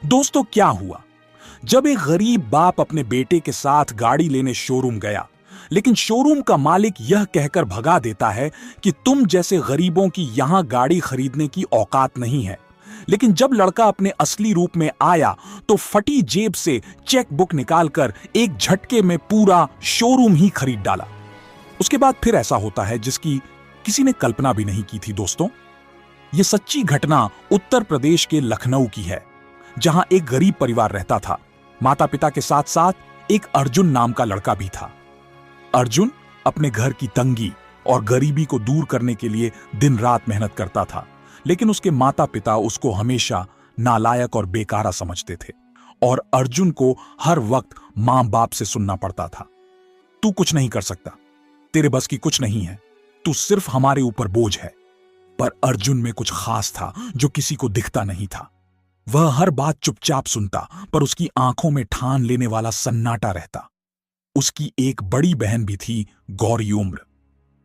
दोस्तों, क्या हुआ जब एक गरीब बाप अपने बेटे के साथ गाड़ी लेने शोरूम गया, लेकिन शोरूम का मालिक यह कहकर भगा देता है कि तुम जैसे गरीबों की यहां गाड़ी खरीदने की औकात नहीं है। लेकिन जब लड़का अपने असली रूप में आया तो फटी जेब से चेक बुक निकालकर एक झटके में पूरा शोरूम ही खरीद डाला। उसके बाद फिर ऐसा होता है जिसकी किसी ने कल्पना भी नहीं की थी। दोस्तों, यह सच्ची घटना उत्तर प्रदेश के लखनऊ की है, जहां एक गरीब परिवार रहता था। माता पिता के साथ साथ एक अर्जुन नाम का लड़का भी था। अर्जुन अपने घर की तंगी और गरीबी को दूर करने के लिए दिन रात मेहनत करता था, लेकिन उसके माता पिता उसको हमेशा नालायक और बेकारा समझते थे और अर्जुन को हर वक्त मां बाप से सुनना पड़ता था। तू कुछ नहीं कर सकता, तेरे बस की कुछ नहीं है, तू सिर्फ हमारे ऊपर बोझ है। पर अर्जुन में कुछ खास था जो किसी को दिखता नहीं था। वह हर बात चुपचाप सुनता, पर उसकी आंखों में ठान लेने वाला सन्नाटा रहता। उसकी एक बड़ी बहन भी थी, गौरी उम्र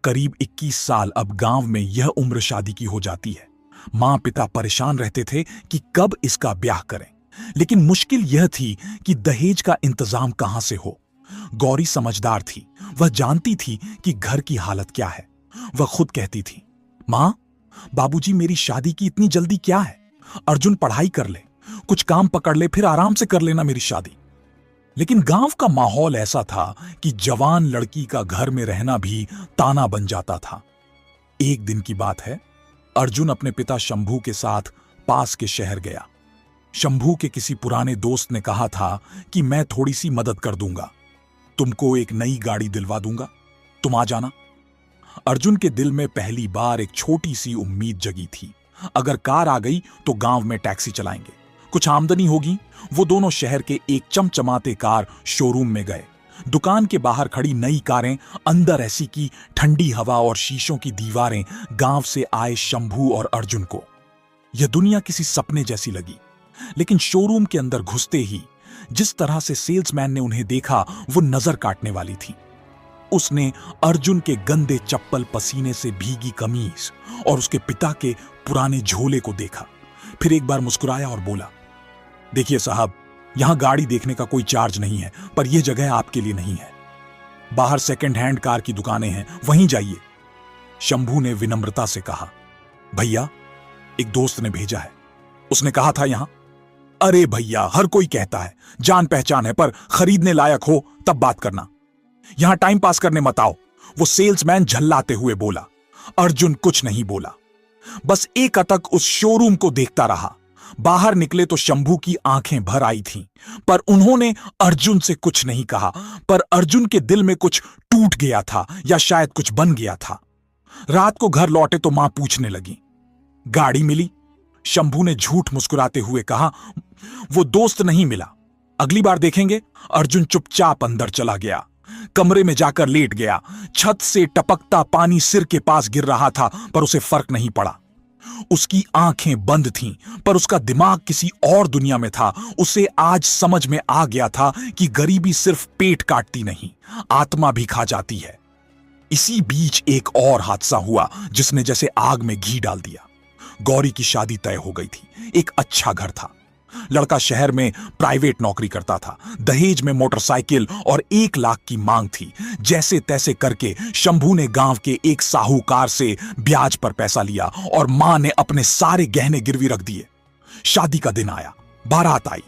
करीब 21 साल। अब गांव में यह उम्र शादी की हो जाती है। मां पिता परेशान रहते थे कि कब इसका ब्याह करें, लेकिन मुश्किल यह थी कि दहेज का इंतजाम कहां से हो। गौरी समझदार थी, वह जानती थी कि घर की हालत क्या है। वह खुद कहती थी, मां, बाबूजी मेरी शादी की इतनी जल्दी क्या है? अर्जुन पढ़ाई कर ले, कुछ काम पकड़ ले, फिर आराम से कर लेना मेरी शादी। लेकिन गांव का माहौल ऐसा था कि जवान लड़की का घर में रहना भी ताना बन जाता था। एक दिन की बात है, अर्जुन अपने पिता शंभू के साथ पास के शहर गया। शंभू के किसी पुराने दोस्त ने कहा था कि मैं थोड़ी सी मदद कर दूंगा, तुमको एक नई गाड़ी दिलवा दूंगा, तुम आ जाना। अर्जुन के दिल में पहली बार एक छोटी सी उम्मीद जगी थी। अगर कार आ गई तो गांव में टैक्सी चलाएंगे, कुछ आमदनी होगी। वो दोनों शहर के एक चमचमाते कार शोरूम में गए। दुकान के बाहर खड़ी नई कारें, अंदर ऐसी की ठंडी हवा और शीशों की दीवारें गांव से आए शंभू और अर्जुन को यह दुनिया किसी सपने जैसी लगी। लेकिन शोरूम के अंदर घुसते ही जिस तरह से सेल्समैन ने उन्हें देखा, वो नजर काटने वाली थी। उसने अर्जुन के गंदे चप्पल, पसीने से भीगी कमीज और उसके पिता के पुराने झोले को देखा। फिर एक बार मुस्कुराया और बोला, देखिए साहब, यहां गाड़ी देखने का कोई चार्ज नहीं है, पर यह जगह आपके लिए नहीं है। बाहर सेकंड हैंड कार की दुकानें हैं, वहीं जाइए। शंभू ने विनम्रता से कहा, भैया, एक दोस्त ने भेजा है, उसने कहा था यहां। अरे भैया, हर कोई कहता है जान पहचान है, पर खरीदने लायक हो तब बात करना, यहां टाइम पास करने मत आओ, वो सेल्समैन झल्लाते हुए बोला। अर्जुन कुछ नहीं बोला, बस एक अटक उस शोरूम को देखता रहा। बाहर निकले तो शंभू की आंखें भर आई थीं, पर उन्होंने अर्जुन से कुछ नहीं कहा। पर अर्जुन के दिल में कुछ टूट गया था, या शायद कुछ बन गया था। रात को घर लौटे तो मां पूछने लगी, गाड़ी मिली? शंभू ने झूठ मुस्कुराते हुए कहा, वो दोस्त नहीं मिला, अगली बार देखेंगे। अर्जुन चुपचाप अंदर चला गया, कमरे में जाकर लेट गया। छत से टपकता पानी सिर के पास गिर रहा था, पर उसे फर्क नहीं पड़ा। उसकी आंखें बंद थीं, पर उसका दिमाग किसी और दुनिया में था। उसे आज समझ में आ गया था कि गरीबी सिर्फ पेट काटती नहीं, आत्मा भी खा जाती है। इसी बीच एक और हादसा हुआ जिसने जैसे आग में घी डाल दिया। गौरी की शादी तय हो गई थी, एक अच्छा घर था। लड़का शहर में प्राइवेट नौकरी करता था। दहेज में मोटरसाइकिल और 1 लाख की मांग थी। जैसे तैसे करके शंभू ने गांव के एक साहूकार से ब्याज पर पैसा लिया और मां ने अपने सारे गहने गिरवी रख दिए। शादी का दिन आया, बारात आई,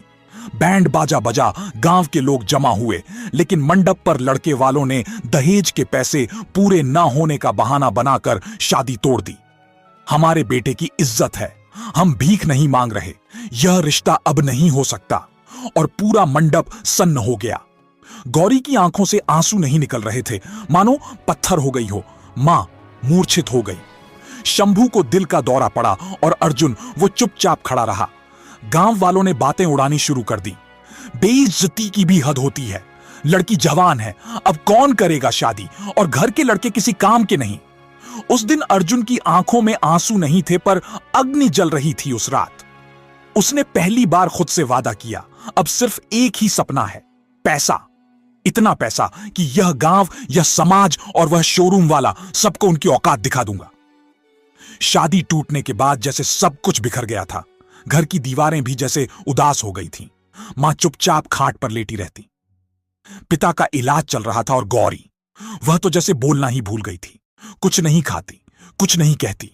बैंड बाजा बजा, गांव के लोग जमा हुए। लेकिन मंडप पर लड़के वालों ने दहेज के पैसे पूरे न होने का बहाना बनाकर शादी तोड़ दी। हमारे बेटे की इज्जत है, हम भीख नहीं मांग रहे, यह रिश्ता अब नहीं हो सकता। और पूरा मंडप सन्न हो गया। गौरी की आंखों से आंसू नहीं निकल रहे थे, मानो पत्थर हो गई हो। मां मूर्छित हो गई। शंभू को दिल का दौरा पड़ा और अर्जुन वो चुपचाप खड़ा रहा। गांव वालों ने बातें उड़ानी शुरू कर दी, बेइज्जती की भी हद होती है, लड़की जवान है, अब कौन करेगा शादी, और घर के लड़के किसी काम के नहीं। उस दिन अर्जुन की आंखों में आंसू नहीं थे, पर अग्नि जल रही थी उस रात। उसने पहली बार खुद से वादा किया, अब सिर्फ एक ही सपना है, पैसा। इतना पैसा कि यह गांव, यह समाज और वह शोरूम वाला सबको उनकी औकात दिखा दूंगा। शादी टूटने के बाद जैसे सब कुछ बिखर गया था। घर की दीवारें भी जैसे उदास हो गई थीं। मां चुपचाप खाट पर लेटी रहती। पिता का इलाज चल रहा था और गौरी, वह तो जैसे बोलना ही भूल गई थी। कुछ नहीं खाती, कुछ नहीं कहती।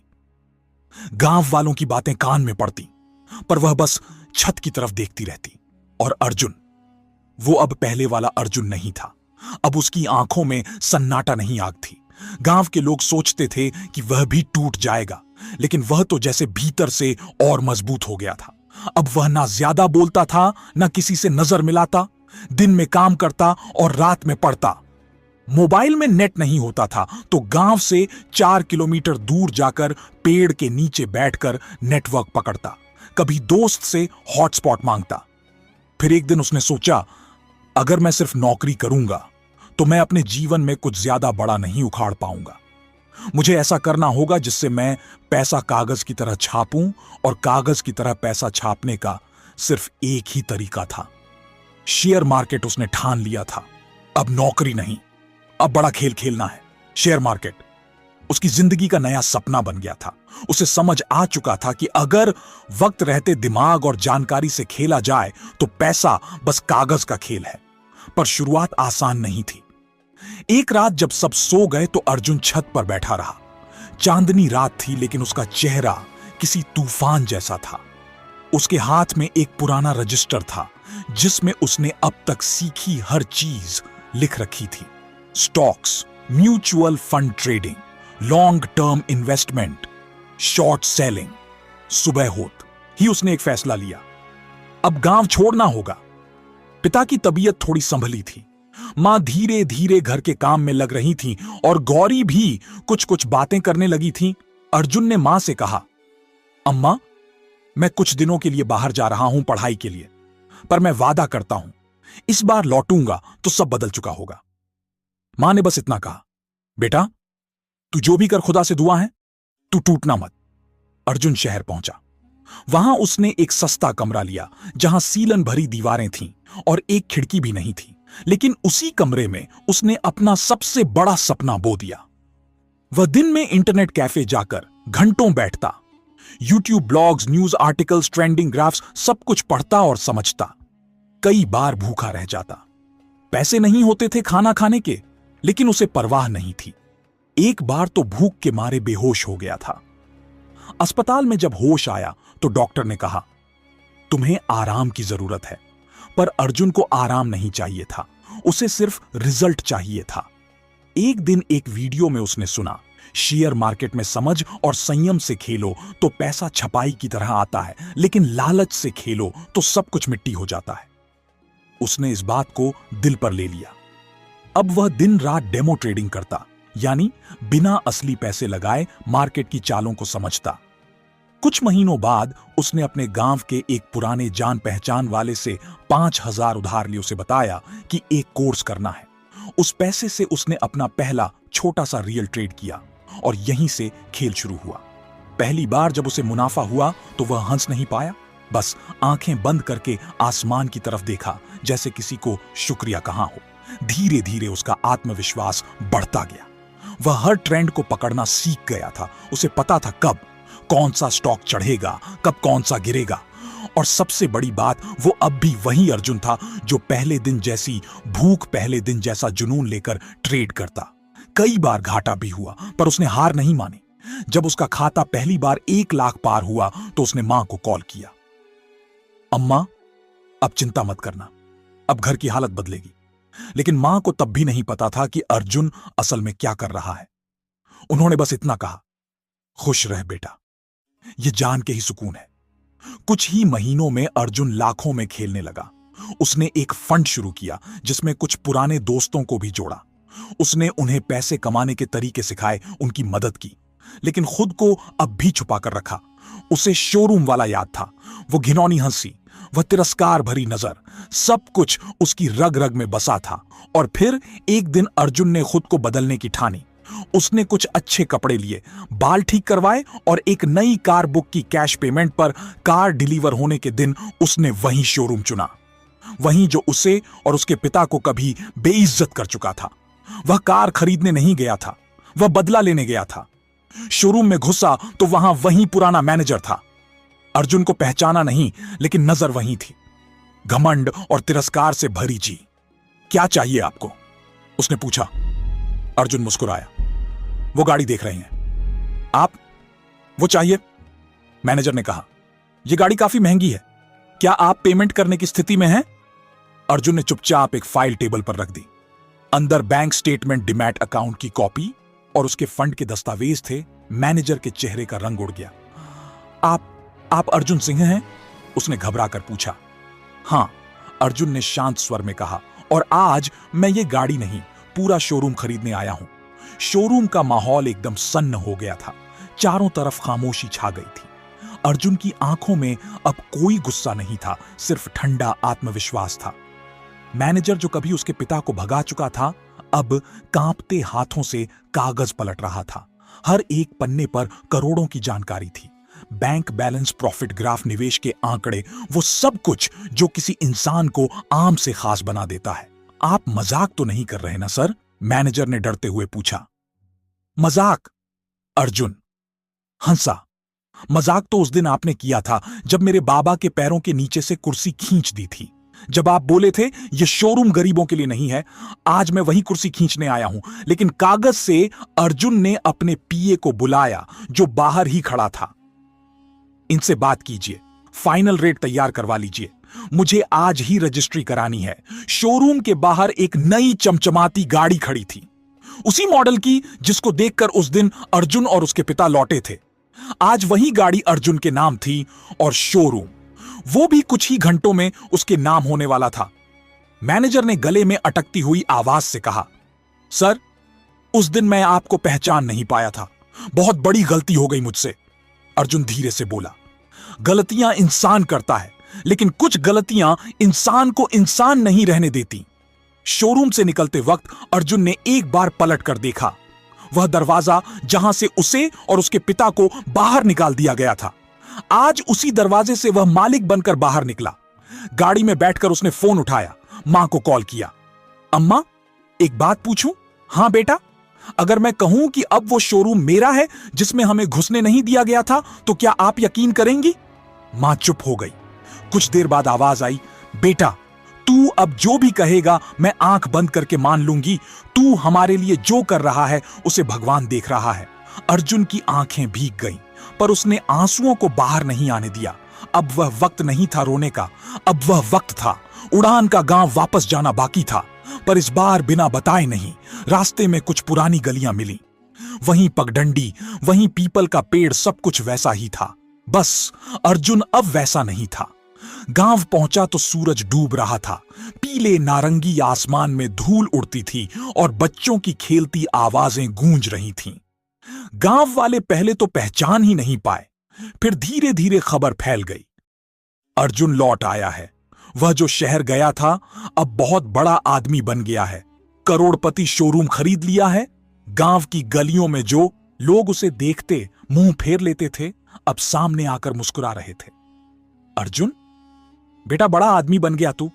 गांव वालों की बातें कान में पड़ती, पर वह बस छत की तरफ देखती रहती। और अर्जुन, वो अब पहले वाला अर्जुन नहीं था। अब उसकी आंखों में सन्नाटा नहीं आग थी। गांव के लोग सोचते थे कि वह भी टूट जाएगा, लेकिन वह तो जैसे भीतर से और मजबूत हो गया था। अब वह ना ज्यादा बोलता था, ना किसी से नजर मिलाता। दिन में काम करता और रात में पढ़ता। मोबाइल में नेट नहीं होता था तो गांव से 4 किलोमीटर दूर जाकर पेड़ के नीचे बैठकर नेटवर्क पकड़ता। कभी दोस्त से हॉटस्पॉट मांगता। फिर एक दिन उसने सोचा, अगर मैं सिर्फ नौकरी करूंगा तो मैं अपने जीवन में कुछ ज्यादा बड़ा नहीं उखाड़ पाऊंगा। मुझे ऐसा करना होगा जिससे मैं पैसा कागज की तरह छापूं, और कागज की तरह पैसा छापने का सिर्फ एक ही तरीका था, शेयर मार्केट। उसने ठान लिया था, अब नौकरी नहीं, अब बड़ा खेल खेलना है। शेयर मार्केट उसकी जिंदगी का नया सपना बन गया था। उसे समझ आ चुका था कि अगर वक्त रहते दिमाग और जानकारी से खेला जाए तो पैसा बस कागज का खेल है। पर शुरुआत आसान नहीं थी। एक रात जब सब सो गए तो अर्जुन छत पर बैठा रहा। चांदनी रात थी, लेकिन उसका चेहरा किसी तूफान जैसा था। उसके हाथ में एक पुराना रजिस्टर था जिसमें उसने अब तक सीखी हर चीज लिख रखी थी। Stocks, mutual fund trading, long term investment, short selling. सुबह होत ही उसने एक फैसला लिया, अब गांव छोड़ना होगा। पिता की तबीयत थोड़ी संभली थी। मां धीरे धीरे घर के काम में लग रही थी और गौरी भी कुछ कुछ बातें करने लगी थी। अर्जुन ने मां से कहा, अम्मा, मैं कुछ दिनों के लिए बाहर जा रहा हूं पढ़ाई के लिए, पर मैं वादा करता हूं इस बार लौटूंगा तो सब बदल चुका होगा। मां ने बस इतना कहा, बेटा, तू जो भी कर खुदा से दुआ है, तू टूटना मत। अर्जुन शहर पहुंचा। वहां उसने एक सस्ता कमरा लिया जहां सीलन भरी दीवारें थीं और एक खिड़की भी नहीं थी। लेकिन उसी कमरे में उसने अपना सबसे बड़ा सपना बो दिया। वह दिन में इंटरनेट कैफे जाकर घंटों बैठता, YouTube blogs, news articles, trending graphs, सब कुछ पढ़ता और समझता। कई बार भूखा रह जाता। पैसे नहीं होते थे खाना खाने के, लेकिन उसे परवाह नहीं थी। एक बार तो भूख के मारे बेहोश हो गया था। अस्पताल में जब होश आया तो डॉक्टर ने कहा, तुम्हें आराम की जरूरत है। पर अर्जुन को आराम नहीं चाहिए था, उसे सिर्फ रिजल्ट चाहिए था। एक दिन एक वीडियो में उसने सुना, शेयर मार्केट में समझ और संयम से खेलो तो पैसा छपाई की तरह आता है, लेकिन लालच से खेलो तो सब कुछ मिट्टी हो जाता है। उसने इस बात को दिल पर ले लिया। अब वह दिन रात डेमो ट्रेडिंग करता, यानी बिना असली पैसे लगाए मार्केट की चालों को समझता। कुछ महीनों बाद उसने अपने गांव के एक पुराने जान पहचान वाले से 5,000 उधार लिए उसे बताया कि एक कोर्स करना है। उस पैसे से उसने अपना पहला छोटा सा रियल ट्रेड किया और यहीं से खेल शुरू हुआ। पहली बार जब उसे मुनाफा हुआ तो वह हंस नहीं पाया, बस आंखें बंद करके आसमान की तरफ देखा जैसे किसी को शुक्रिया कहा हो। धीरे धीरे उसका आत्मविश्वास बढ़ता गया। वह हर ट्रेंड को पकड़ना सीख गया था। उसे पता था कब कौन सा स्टॉक चढ़ेगा, कब कौन सा गिरेगा। और सबसे बड़ी बात, वो अब भी वही अर्जुन था जो पहले दिन जैसी भूख, पहले दिन जैसा जुनून लेकर ट्रेड करता। कई बार घाटा भी हुआ, पर उसने हार नहीं मानी। जब उसका खाता पहली बार 1 लाख पार हुआ तो उसने मां को कॉल किया, अम्मा, अब चिंता मत करना, अब घर की हालत बदलेगी। लेकिन मां को तब भी नहीं पता था कि अर्जुन असल में क्या कर रहा है। उन्होंने बस इतना कहा, खुश रह बेटा, ये जान के ही सुकून है। कुछ ही महीनों में अर्जुन लाखों में खेलने लगा। उसने एक फंड शुरू किया जिसमें कुछ पुराने दोस्तों को भी जोड़ा। उसने उन्हें पैसे कमाने के तरीके सिखाए, उनकी मदद की, लेकिन खुद को अब भी छुपा कर रखा। उसे शोरूम वाला याद था, वो घिनौनी हंसी, वह तिरस्कार भरी नजर, सब कुछ उसकी रग रग में बसा था। और फिर एक दिन अर्जुन ने खुद को बदलने की ठानी। उसने कुछ अच्छे कपड़े लिए, बाल ठीक करवाए और एक नई कार बुक की कैश पेमेंट पर। कार डिलीवर होने के दिन उसने वही शोरूम चुना, वहीं जो उसे और उसके पिता को कभी बेइज्जत कर चुका था। वह कार खरीदने नहीं गया था, वह बदला लेने गया था। शोरूम में घुसा तो वहां वही पुराना मैनेजर था। अर्जुन को पहचाना नहीं, लेकिन नजर वहीं थी, घमंड और तिरस्कार से भरी जी। क्या चाहिए आपको? उसने पूछा। अर्जुन मुस्कुराया। वो गाड़ी देख रहे हैं आप? वो चाहिए, मैनेजर ने कहा। यह गाड़ी काफी महंगी है, क्या आप पेमेंट करने की स्थिति में हैं? अर्जुन ने चुपचाप एक फाइल टेबल पर रख दी। अंदर बैंक स्टेटमेंट, डिमैट अकाउंट की कॉपी और उसके फंड के दस्तावेज थे। मैनेजर के चेहरे का रंग उड़ गया। आप अर्जुन सिंह हैं? उसने घबरा कर पूछा। हां, अर्जुन ने शांत स्वर में कहा, और आज मैं ये गाड़ी नहीं, पूरा शोरूम खरीदने आया हूं। शोरूम का माहौल एकदम सन्न हो गया था। चारों तरफ खामोशी छा गई थी। अर्जुन की आंखों में अब कोई गुस्सा नहीं था, सिर्फ ठंडा आत्मविश्वास था। मैनेजर, जो कभी उसके पिता को भगा चुका था, अब कांपते हाथों से कागज पलट रहा था। हर एक पन्ने पर करोड़ों की जानकारी थी। बैंक बैलेंस, प्रॉफिट ग्राफ, निवेश के आंकड़े, वो सब कुछ जो किसी इंसान को आम से खास बना देता है। आप मजाक तो नहीं कर रहे ना सर? मैनेजर ने डरते हुए पूछा। मजाक? अर्जुन हंसा। मजाक तो उस दिन आपने किया था जब मेरे बाबा के पैरों के नीचे से कुर्सी खींच दी थी, जब आप बोले थे ये शोरूम गरीबों के लिए नहीं है। आज मैं वही कुर्सी खींचने आया हूं, लेकिन कागज से अर्जुन ने अपने पीए को बुलाया जो बाहर ही खड़ा था। इनसे बात कीजिए, फाइनल रेट तैयार करवा लीजिए, मुझे आज ही रजिस्ट्री करानी है। शोरूम के बाहर एक नई चमचमाती गाड़ी खड़ी थी, उसी मॉडल की जिसको देखकर उस दिन अर्जुन और उसके पिता लौटे थे। आज वही गाड़ी अर्जुन के नाम थी और शोरूम वो भी कुछ ही घंटों में उसके नाम होने वाला था। मैनेजर ने गले में अटकती हुई आवाज से कहा, सर, उस दिन मैं आपको पहचान नहीं पाया था, बहुत बड़ी गलती हो गई मुझसे। अर्जुन धीरे से बोला, गलतियां इंसान करता है, लेकिन कुछ गलतियां इंसान को इंसान नहीं रहने देती। शोरूम से निकलते वक्त अर्जुन ने एक बार पलट कर देखा, वह दरवाजा जहां से उसे और उसके पिता को बाहर निकाल दिया गया था। आज उसी दरवाजे से वह मालिक बनकर बाहर निकला। गाड़ी में बैठकर उसने फोन उठाया, मां को कॉल किया। अम्मा, एक बात पूछूं? हां बेटा। अगर मैं कहूं कि अब वो शोरूम मेरा है जिसमें हमें घुसने नहीं दिया गया था, तो क्या आप यकीन करेंगी? मां चुप हो गई। कुछ देर बाद आवाज आई, बेटा, तू अब जो भी कहेगा मैं आंख बंद करके मान लूंगी। तू हमारे लिए जो कर रहा है उसे भगवान देख रहा है। अर्जुन की आंखें भीग गईं, पर उसने आंसुओं को बाहर नहीं आने दिया। अब वह वक्त नहीं था रोने का, अब वह वक्त था। उड़ान का गांव वापस जाना बाकी था, पर इस बार बिना बताए नहीं। रास्ते में कुछ पुरानी गलियां मिली, वहीं पगडंडी, वहीं पीपल का पेड़, सब कुछ वैसा ही था। बस अर्जुन अब वैसा नहीं था। गांव पहुंचा तो सूरज डूब रहा था। पीले नारंगी आसमान में धूल उड़ती थी और बच्चों की खेलती आवाजें गूंज रही थीं। गांव वाले पहले तो पहचान ही नहीं पाए, फिर धीरे धीरे खबर फैल गई। अर्जुन लौट आया है। वह जो शहर गया था अब बहुत बड़ा आदमी बन गया है। करोड़पति शोरूम खरीद लिया है। गांव की गलियों में जो लोग उसे देखते मुंह फेर लेते थे, अब सामने आकर मुस्कुरा रहे थे। अर्जुन बेटा, बड़ा आदमी बन गया तू।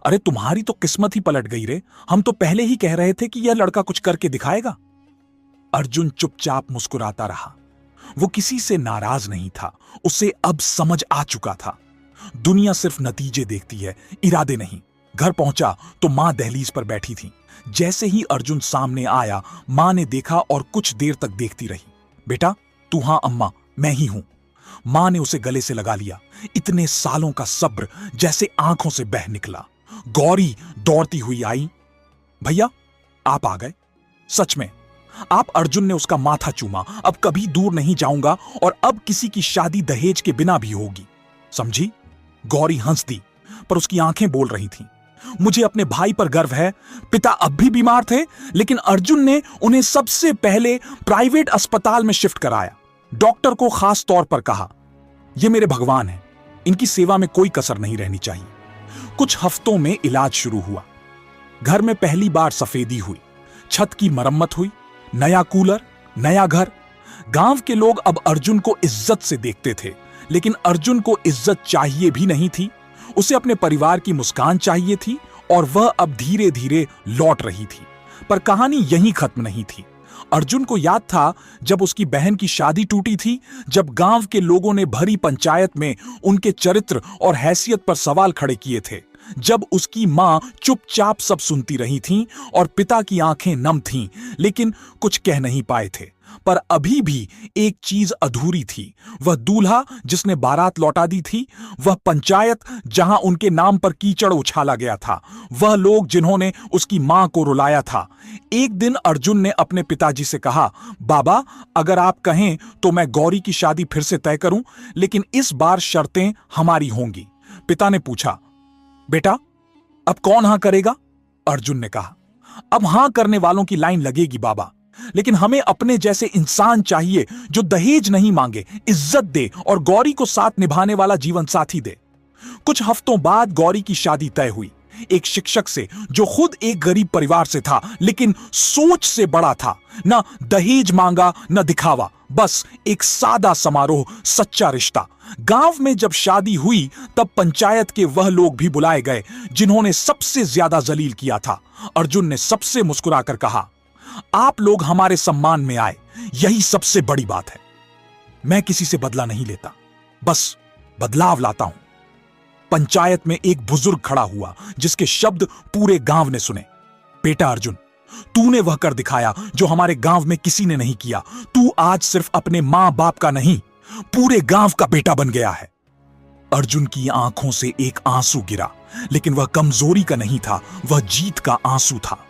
अरे तुम्हारी तो किस्मत ही पलट गई रे। हम तो पहले ही कह रहे थे कि यह लड़का कुछ करके दिखाएगा। अर्जुन चुपचाप मुस्कुराता रहा। वो किसी से नाराज नहीं था। उसे अब समझ आ चुका था, दुनिया सिर्फ नतीजे देखती है, इरादे नहीं। घर पहुंचा तो मां दहलीज पर बैठी थी। जैसे ही अर्जुन सामने आया, मां ने देखा और कुछ देर तक देखती रही। बेटा तू? हां अम्मा, मैं ही हूं। मां ने उसे गले से लगा लिया। इतने सालों का सब्र जैसे आंखों से बह निकला। गौरी दौड़ती हुई आई। भैया आप आ गए? सच में? आप? अर्जुन ने उसका माथा चूमा। अब कभी दूर नहीं जाऊंगा और अब किसी की शादी दहेज के बिना भी होगी, समझी? गौरी हंस दी, पर उसकी आंखें बोल रही थीं। मुझे अपने भाई पर गर्व है। पिता अब भी बीमार थे, लेकिन अर्जुन ने उन्हें सबसे पहले प्राइवेट अस्पताल में शिफ्ट कराया। डॉक्टर को खास तौर पर कहा, ये मेरे भगवान हैं, इनकी सेवा में कोई कसर नहीं रहनी चाहिए। कुछ हफ्तों में इलाज शुरू हुआ। घर में पहली बार सफेदी हुई, छत की मरम्मत हुई, नया कूलर, नया घर। गांव के लोग अब अर्जुन को इज्जत से देखते थे, लेकिन अर्जुन को इज्जत चाहिए भी नहीं थी। उसे अपने परिवार की मुस्कान चाहिए थी, और वह अब धीरे धीरे लौट रही थी। पर कहानी यहीं खत्म नहीं थी। अर्जुन को याद था जब उसकी बहन की शादी टूटी थी, जब गांव के लोगों ने भरी पंचायत में उनके चरित्र और हैसियत पर सवाल खड़े किए थे, जब उसकी मां चुपचाप सब सुनती रही थीं और पिता की आंखें नम थीं लेकिन कुछ कह नहीं पाए थे। पर अभी भी एक चीज अधूरी थी, वह दूल्हा जिसने बारात लौटा दी थी, वह पंचायत जहां उनके नाम पर कीचड़ उछाला गया था, वह लोग जिन्होंने उसकी मां को रुलाया था। एक दिन अर्जुन ने अपने पिताजी से कहा, बाबा अगर आप कहें तो मैं गौरी की शादी फिर से तय करूं, लेकिन इस बार शर्तें हमारी होंगी। पिता ने पूछा, बेटा अब कौन हां करेगा? अर्जुन ने कहा, अब हां करने वालों की लाइन लगेगी बाबा, लेकिन हमें अपने जैसे इंसान चाहिए जो दहेज नहीं मांगे, इज्जत दे और गौरी को साथ निभाने वाला जीवन साथी दे। कुछ हफ्तों बाद गौरी की शादी तय हुई, एक शिक्षक से जो खुद एक गरीब परिवार से था लेकिन सोच से बड़ा था। न दहेज मांगा न दिखावा, बस एक सादा समारोह, सच्चा रिश्ता। गांव में जब शादी हुई तब पंचायत के वह लोग भी बुलाए गए जिन्होंने सबसे ज्यादा जलील किया था। अर्जुन ने सबसे मुस्कुराकर कहा, आप लोग हमारे सम्मान में आए, यही सबसे बड़ी बात है। मैं किसी से बदला नहीं लेता, बस बदलाव लाता हूं। पंचायत में एक बुजुर्ग खड़ा हुआ जिसके शब्द पूरे गांव ने सुने। बेटा अर्जुन, तूने वह कर दिखाया जो हमारे गांव में किसी ने नहीं किया। तू आज सिर्फ अपने मां बाप का नहीं, पूरे गांव का बेटा बन गया है। अर्जुन की आंखों से एक आंसू गिरा, लेकिन वह कमजोरी का नहीं था, वह जीत का आंसू था।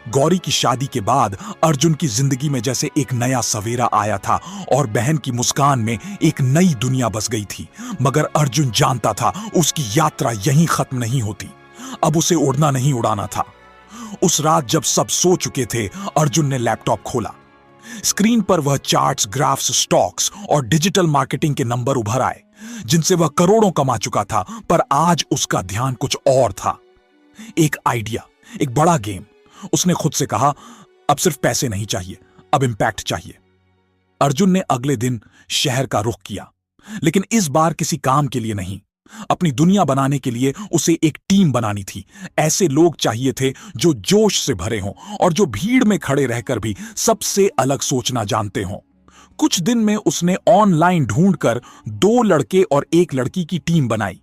गौरी की शादी के बाद अर्जुन की जिंदगी में जैसे एक नया सवेरा आया था और बहन की मुस्कान में एक नई दुनिया बस गई थी। मगर अर्जुन जानता था उसकी यात्रा यहीं खत्म नहीं होती। अब उसे उड़ना नहीं उड़ाना था। उस रात जब सब सो चुके थे, अर्जुन ने लैपटॉप खोला। स्क्रीन पर वह चार्ट्स, ग्राफ्स, स्टॉक्स और डिजिटल मार्केटिंग के नंबर उभर आए जिनसे वह करोड़ों कमा चुका था। पर आज उसका ध्यान कुछ और था, एक आइडिया, एक बड़ा गेम। उसने खुद से कहा, अब सिर्फ पैसे नहीं चाहिए, अब इंपैक्ट चाहिए। अर्जुन ने अगले दिन शहर का रुख किया, लेकिन इस बार किसी काम के लिए नहीं, अपनी दुनिया बनाने के लिए उसे एक टीम बनानी थी। ऐसे लोग चाहिए थे जो जोश से भरे हों और जो भीड़ में खड़े रहकर भी सबसे अलग सोचना जानते हों। कुछ दिन में उसने ऑनलाइन ढूंढकर 2 लड़के और 1 लड़की की टीम बनाई।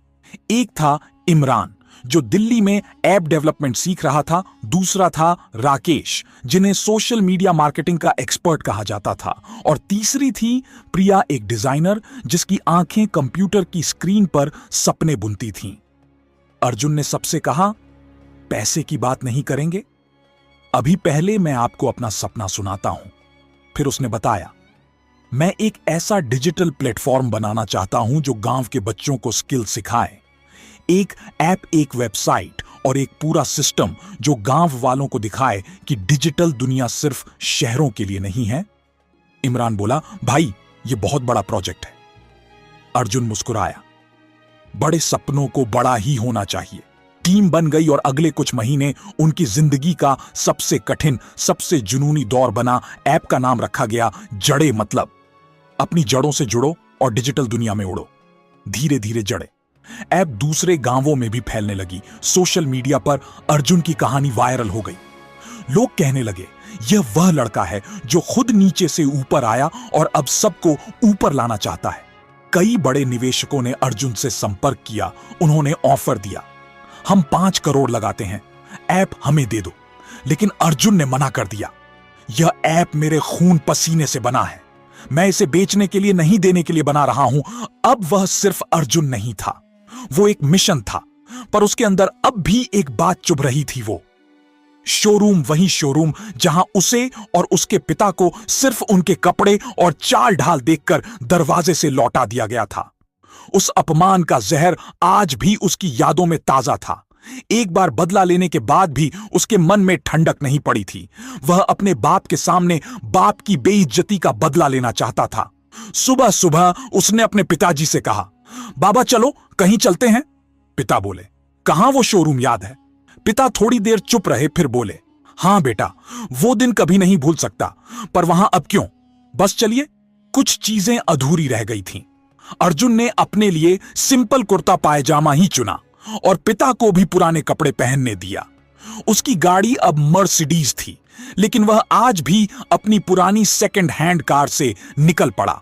एक था इमरान जो दिल्ली में ऐप डेवलपमेंट सीख रहा था, दूसरा था राकेश जिन्हें सोशल मीडिया मार्केटिंग का एक्सपर्ट कहा जाता था, और तीसरी थी प्रिया, एक डिजाइनर जिसकी आंखें कंप्यूटर की स्क्रीन पर सपने बुनती थीं। अर्जुन ने सबसे कहा, पैसे की बात नहीं करेंगे, अभी पहले मैं आपको अपना सपना सुनाता हूं। फिर उसने बताया, मैं एक ऐसा डिजिटल प्लेटफॉर्म बनाना चाहता हूं जो गांव के बच्चों को स्किल सिखाए। एक ऐप, एक वेबसाइट और एक पूरा सिस्टम जो गांव वालों को दिखाए कि डिजिटल दुनिया सिर्फ शहरों के लिए नहीं है। इमरान बोला, भाई ये बहुत बड़ा प्रोजेक्ट है। अर्जुन मुस्कुराया, बड़े सपनों को बड़ा ही होना चाहिए। टीम बन गई और अगले कुछ महीने उनकी जिंदगी का सबसे कठिन, सबसे जुनूनी दौर बना। ऐप का नाम रखा गया जड़े, मतलब अपनी जड़ों से जुड़ो और डिजिटल दुनिया में उड़ो। धीरे धीरे जड़े ऐप दूसरे गांवों में भी फैलने लगी। सोशल मीडिया पर अर्जुन की कहानी वायरल हो गई। लोग कहने लगे, यह वह लड़का है जो खुद नीचे से ऊपर आया और अब सबको ऊपर लाना चाहता है। कई बड़े निवेशकों ने अर्जुन से संपर्क किया। उन्होंने ऑफर दिया, हम 5 करोड़ लगाते हैं, ऐप हमें दे दो। लेकिन अर्जुन ने मना कर दिया, यह ऐप मेरे खून पसीने से बना है, मैं इसे बेचने के लिए नहीं, देने के लिए बना रहा हूं। अब वह सिर्फ अर्जुन नहीं था, वो एक मिशन था। पर उसके अंदर अब भी एक बात चुभ रही थी, वो शोरूम, वही शोरूम जहां उसे और उसके पिता को सिर्फ उनके कपड़े और चाल ढाल देखकर दरवाजे से लौटा दिया गया था। उस अपमान का जहर आज भी उसकी यादों में ताजा था। एक बार बदला लेने के बाद भी उसके मन में ठंडक नहीं पड़ी थी। वह अपने बाप के सामने बाप की बेइज्जती का बदला लेना चाहता था। सुबह सुबह उसने अपने पिताजी से कहा, बाबा चलो कहीं चलते हैं। पिता बोले, कहां वो शोरूम याद है? पिता थोड़ी देर चुप रहे, फिर बोले, हां बेटा, वो दिन कभी नहीं भूल सकता, पर वहां अब क्यों, बस चलिए। कुछ चीजें अधूरी रह गई थीं। अर्जुन ने अपने लिए सिंपल कुर्ता पायजामा ही चुना और पिता को भी पुराने कपड़े पहनने दिया। उसकी गाड़ी अब मर्सिडीज थी, लेकिन वह आज भी अपनी पुरानी सेकंड हैंड कार से निकल पड़ा।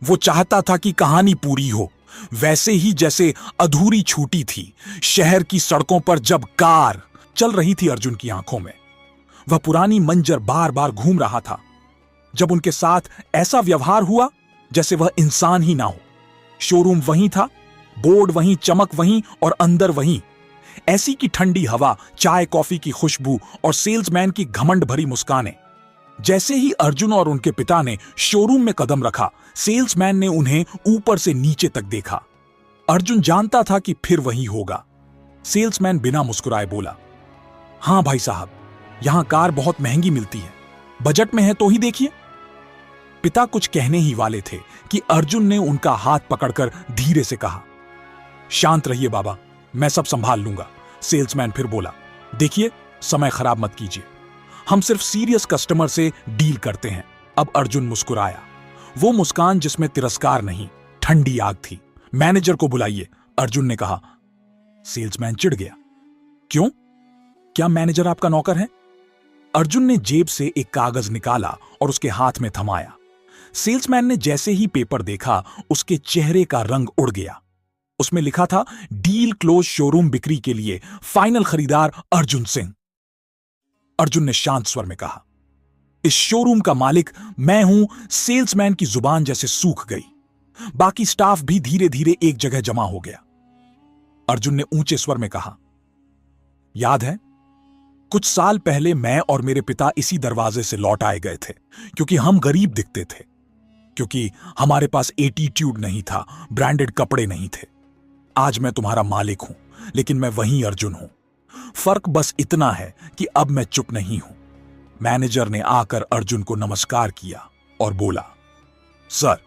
वो चाहता था कि कहानी पूरी हो, वैसे ही जैसे अधूरी छूटी थी शहर की सड़कों पर जब कार चल रही थी। अर्जुन की आंखों में वह पुरानी मंजर बार बार घूम रहा था, जब उनके साथ ऐसा व्यवहार हुआ जैसे वह इंसान ही ना हो। शोरूम वहीं था, बोर्ड वहीं, चमक वहीं और अंदर वहीं। ऐसी की ठंडी हवा, चाय कॉफी की खुशबू और सेल्समैन की घमंड भरी मुस्कानें। जैसे ही अर्जुन और उनके पिता ने शोरूम में कदम रखा, सेल्समैन ने उन्हें ऊपर से नीचे तक देखा। अर्जुन जानता था कि फिर वही होगा। सेल्समैन बिना मुस्कुराए बोला, हां भाई साहब, यहां कार बहुत महंगी मिलती है, बजट में है तो ही देखिए। पिता कुछ कहने ही वाले थे कि अर्जुन ने उनका हाथ पकड़कर धीरे से कहा, शांत रहिए बाबा, मैं सब संभाल लूंगा। सेल्समैन फिर बोला, देखिए समय खराब मत कीजिए, हम सिर्फ सीरियस कस्टमर से डील करते हैं। अब अर्जुन मुस्कुराया, वो मुस्कान जिसमें तिरस्कार नहीं, ठंडी आग थी। मैनेजर को बुलाइए, अर्जुन ने कहा। सेल्समैन चिढ़ गया, क्यों, क्या मैनेजर आपका नौकर है? अर्जुन ने जेब से एक कागज निकाला और उसके हाथ में थमाया। सेल्समैन ने जैसे ही पेपर देखा, उसके चेहरे का रंग उड़ गया। उसमें लिखा था, डील क्लोज, शोरूम बिक्री के लिए, फाइनल खरीदार अर्जुन सिंह। अर्जुन ने शांत स्वर में कहा, इस शोरूम का मालिक मैं हूं। सेल्समैन की जुबान जैसे सूख गई। बाकी स्टाफ भी धीरे धीरे एक जगह जमा हो गया। अर्जुन ने ऊंचे स्वर में कहा, याद है, कुछ साल पहले मैं और मेरे पिता इसी दरवाजे से लौट आए गए थे, क्योंकि हम गरीब दिखते थे, क्योंकि हमारे पास एटीट्यूड नहीं था, ब्रांडेड कपड़े नहीं थे। आज मैं तुम्हारा मालिक हूं, लेकिन मैं वही अर्जुन हूं। फर्क बस इतना है कि अब मैं चुप नहीं हूं। मैनेजर ने आकर अर्जुन को नमस्कार किया और बोला, सर,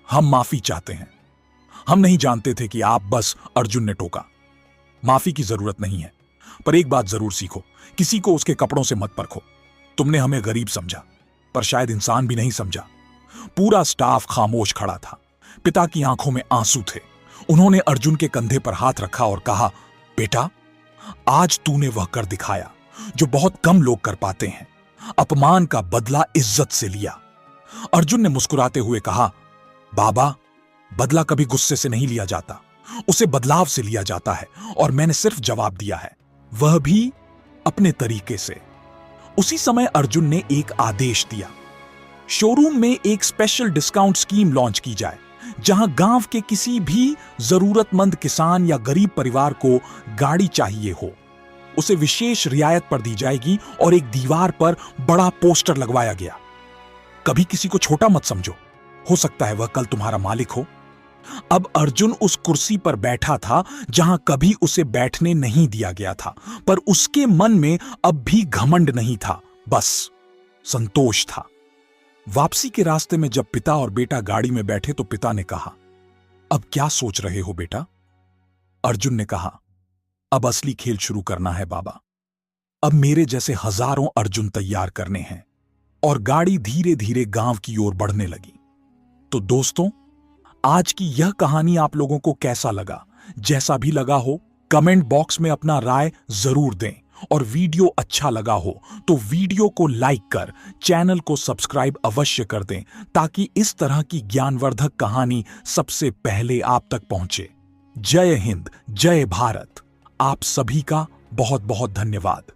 हम माफी चाहते हैं। हम नहीं जानते थे कि आप बस। अर्जुन ने टोका, माफी की जरूरत नहीं है, पर एक बात जरूर सीखो, किसी को उसके कपड़ों से मत परखो। तुमने हमें गरीब समझा, पर शायद इंसान भी नहीं समझा। पूरा स्टाफ खामोश खड़ा था। पिता की आंखों में आंसू थे। उन्होंने अर्जुन के कंधे पर हाथ रखा और कहा, बेटा, आज तूने वह कर दिखाया जो बहुत कम लोग कर पाते हैं। अपमान का बदला इज्जत से लिया। अर्जुन ने मुस्कुराते हुए कहा, बाबा, बदला कभी गुस्से से नहीं लिया जाता, उसे बदलाव से लिया जाता है, और मैंने सिर्फ जवाब दिया है, वह भी अपने तरीके से। उसी समय अर्जुन ने एक आदेश दिया, शोरूम में एक स्पेशल डिस्काउंट स्कीम लॉन्च की जाए, जहां गांव के किसी भी जरूरतमंद किसान या गरीब परिवार को गाड़ी चाहिए हो, उसे विशेष रियायत पर दी जाएगी। और एक दीवार पर बड़ा पोस्टर लगवाया गया, कभी किसी को छोटा मत समझो, हो सकता है वह कल तुम्हारा मालिक हो। अब अर्जुन उस कुर्सी पर बैठा था जहां कभी उसे बैठने नहीं दिया गया था, पर उसके मन में अब भी घमंड नहीं था, बस संतोष था। वापसी के रास्ते में जब पिता और बेटा गाड़ी में बैठे तो पिता ने कहा, अब क्या सोच रहे हो बेटा? अर्जुन ने कहा, अब असली खेल शुरू करना है बाबा। अब मेरे जैसे हजारों अर्जुन तैयार करने हैं। और गाड़ी धीरे धीरे गांव की ओर बढ़ने लगी। तो दोस्तों, आज की यह कहानी आप लोगों को कैसा लगा? जैसा भी लगा हो, कमेंट बॉक्स में अपना राय जरूर दें। और वीडियो अच्छा लगा हो तो वीडियो को लाइक कर चैनल को सब्सक्राइब अवश्य कर दें, ताकि इस तरह की ज्ञानवर्धक कहानी सबसे पहले आप तक पहुंचे। जय हिंद, जय भारत। आप सभी का बहुत बहुत धन्यवाद।